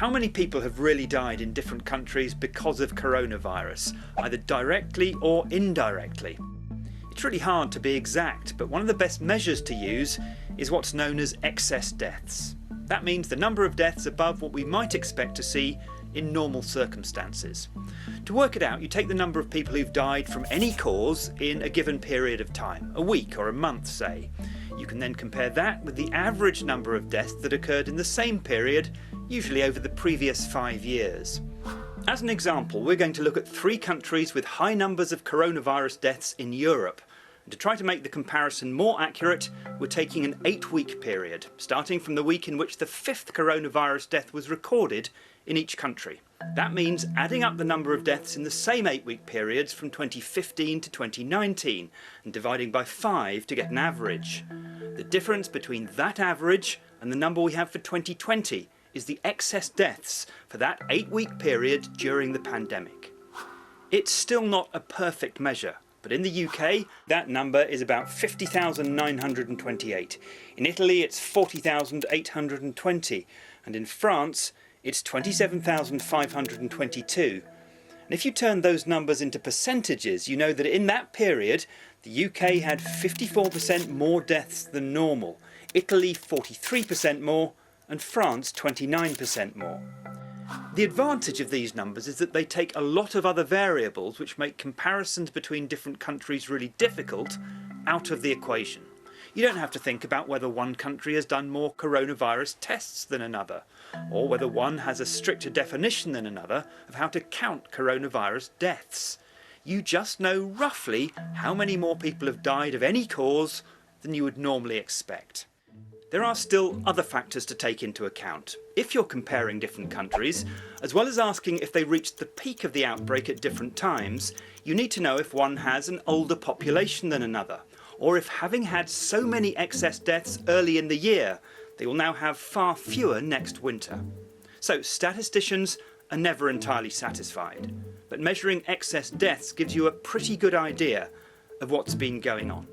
How many people have really died in different countries because of coronavirus, either directly or indirectly? It's really hard to be exact, but one of the best measures to use is what's known as excess deaths. That means the number of deaths above what we might expect to see in normal circumstances. To work it out, you take the number of people who've died from any cause in a given period of time, a week or a month say. You can then compare that with the average number of deaths that occurred in the same period, usually over the previous 5 years. As an example, we're going to look at 3 countries with high numbers of coronavirus deaths in Europe. And to try to make the comparison more accurate, we're taking an 8-week period, starting from the week in which the 5th coronavirus death was recorded in each country. That means adding up the number of deaths in the same 8-week periods from 2015 to 2019 and dividing by 5 to get an average. The difference between that average and the number we have for 2020 is the excess deaths for that 8-week period during the pandemic. It's still not a perfect measure, but in the UK that number is about 50,928. In Italy it's 40,820, and in France it's 27,522. And if you turn those numbers into percentages, you know that in that period the UK had 54% more deaths than normal, Italy 43% more, and France 29% more. The advantage of these numbers is that they take a lot of other variables which make comparisons between different countries really difficult out of the equation. You don't have to think about whether one country has done more coronavirus tests than another, or whether one has a stricter definition than another of how to count coronavirus deaths. You just know roughly how many more people have died of any cause than you would normally expect. There are still other factors to take into account. If you're comparing different countries, as well as asking if they reached the peak of the outbreak at different times, you need to know if one has an older population than another, or if having had so many excess deaths early in the year, they will now have far fewer next winter. So statisticians are never entirely satisfied, but measuring excess deaths gives you a pretty good idea of what's been going on.